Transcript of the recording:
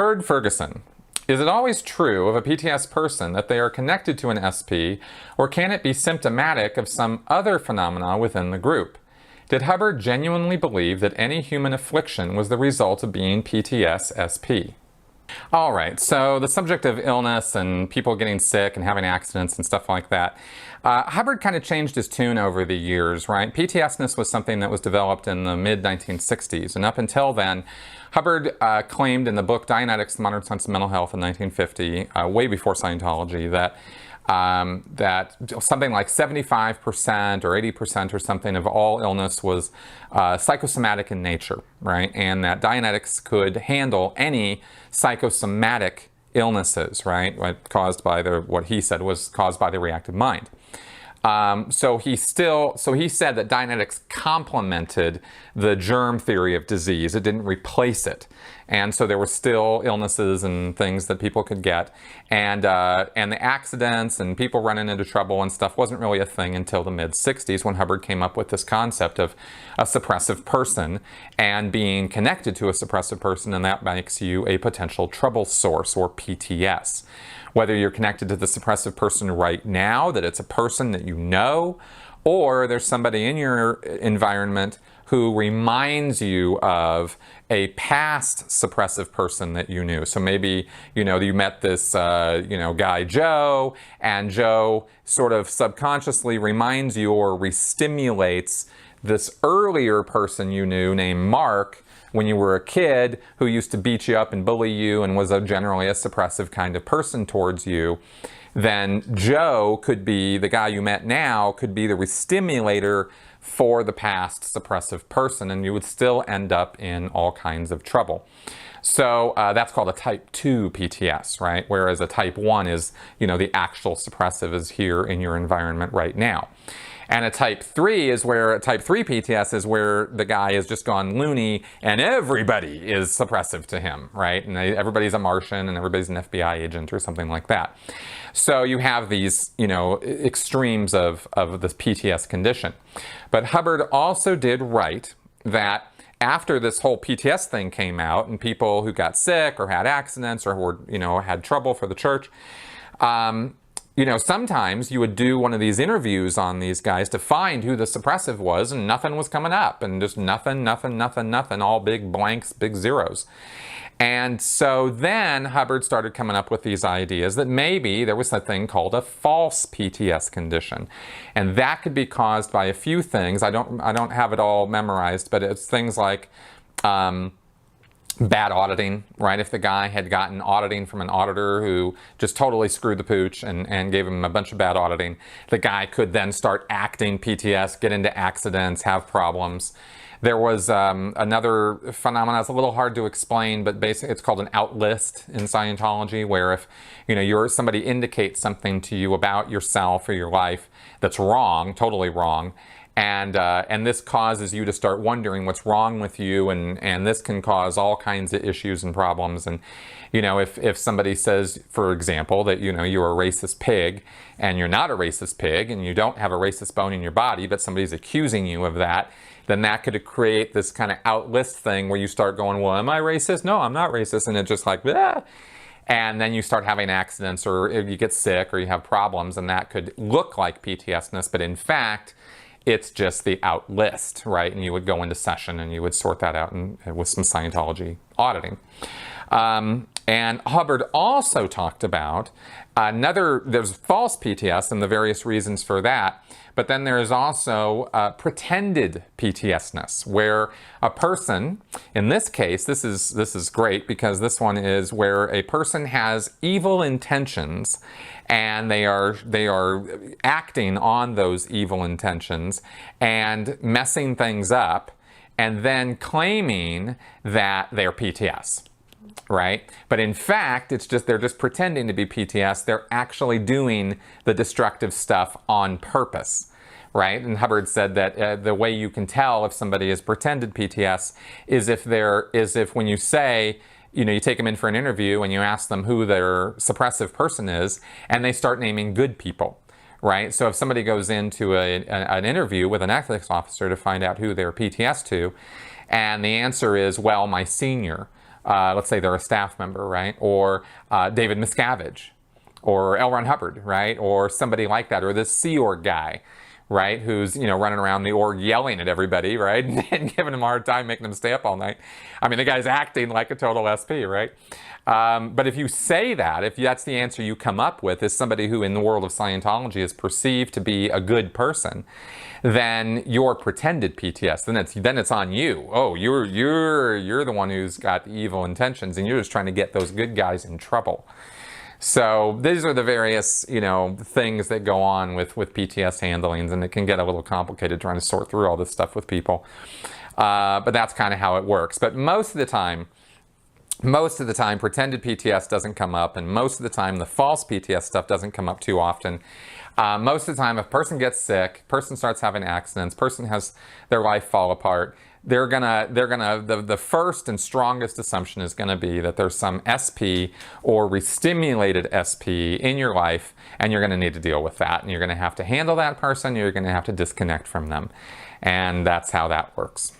Turd Ferguson. Is it always true of a PTS person that they are connected to an SP, or can it be symptomatic of some other phenomena within the group? Did Hubbard genuinely believe that any human affliction was the result of being PTS SP? All right, so the subject of illness and people getting sick and having accidents and stuff like that, Hubbard kind of changed his tune over the years, right? PTSness was something that was developed in the mid-1960s, and up until then, Hubbard claimed in the book Dianetics, The Modern Science of Mental Health in 1950, way before Scientology, that that something like 75% or 80% or something of all illness was psychosomatic in nature, right? And that Dianetics could handle any psychosomatic illnesses, right? Caused by what he said was caused by the reactive mind. So he said that Dianetics complemented the germ theory of disease. It didn't replace it. And so there were still illnesses and things that people could get. And the accidents and people running into trouble and stuff wasn't really a thing until the mid-60s, when Hubbard came up with this concept of a suppressive person and being connected to a suppressive person, and that makes you a potential trouble source, or PTS. Whether you're connected to the suppressive person right now, that it's a person that you know, or there's somebody in your environment who reminds you of a past suppressive person that you knew. So maybe, you met this, guy Joe, and Joe sort of subconsciously reminds you or re-stimulates this earlier person you knew named Mark when you were a kid, who used to beat you up and bully you and was generally a suppressive kind of person towards you. Then Joe could be, the guy you met now, could be the re-stimulator for the past suppressive person, and you would still end up in all kinds of trouble. So that's called a type 2 PTS, right? Whereas a type 1 is, the actual suppressive is here in your environment right now. And a type 3 is where, a type 3 PTS is where the guy has just gone loony and everybody is suppressive to him, right? And everybody's a Martian and everybody's an FBI agent or something like that. So you have these, extremes of this PTS condition. But Hubbard also did write that after this whole PTS thing came out and people who got sick or had accidents or were, had trouble for the church, sometimes you would do one of these interviews on these guys to find who the suppressive was, and nothing was coming up, and just nothing, all big blanks, big zeros. And so then Hubbard started coming up with these ideas that maybe there was a thing called a false PTS condition. And that could be caused by a few things. I don't have it all memorized, but it's things like bad auditing, right? If the guy had gotten auditing from an auditor who just totally screwed the pooch and gave him a bunch of bad auditing, the guy could then start acting PTS, get into accidents, have problems. There was another phenomenon. It's a little hard to explain, but basically it's called an outlist in Scientology, where if somebody indicates something to you about yourself or your life that's wrong, totally wrong, and this causes you to start wondering what's wrong with you, and this can cause all kinds of issues and problems. And if somebody says, for example, that you're a racist pig, and you're not a racist pig, and you don't have a racist bone in your body, but somebody's accusing you of that, then that could create this kind of outlist thing where you start going, well, am I racist? No, I'm not racist. And it's just like, ah. And then you start having accidents, or if you get sick, or you have problems, and that could look like PTSness, but in fact, it's just the outlist, right? And you would go into session and you would sort that out with some Scientology auditing. And Hubbard also talked about there's false PTS and the various reasons for that, but then there is also pretended PTSness, where a person, in this case, this is great because this one is where a person has evil intentions and they are acting on those evil intentions and messing things up, and then claiming that they're PTS. Right? But in fact, they're just pretending to be PTS. They're actually doing the destructive stuff on purpose, right? And Hubbard said that the way you can tell if somebody is pretended PTS is if when you say, you take them in for an interview and you ask them who their suppressive person is, and they start naming good people, right? So if somebody goes into an interview with an ethics officer to find out who they're PTS to, and the answer is, well, my senior, let's say they're a staff member, right? Or David Miscavige, or L. Ron Hubbard, right? Or somebody like that, or this Sea Org guy, right? Who's, you know, running around the org yelling at everybody, right? And giving them a hard time, making them stay up all night. I mean, the guy's acting like a total SP, right? But if you say that, if that's the answer you come up with, is somebody who in the world of Scientology is perceived to be a good person, then you're pretended PTS. Then it's on you. Oh, you're the one who's got evil intentions, and you're just trying to get those good guys in trouble. So these are the various, you know, things that go on with PTS handlings, and it can get a little complicated trying to sort through all this stuff with people. But that's kind of how it works. But most of the time, pretended PTS doesn't come up, and most of the time, the false PTS stuff doesn't come up too often. Most of the time, if a person gets sick, person starts having accidents, person has their life fall apart, the first and strongest assumption is gonna be that there's some SP or restimulated SP in your life, and you're gonna need to deal with that, and you're gonna have to handle that person, you're gonna have to disconnect from them. And that's how that works.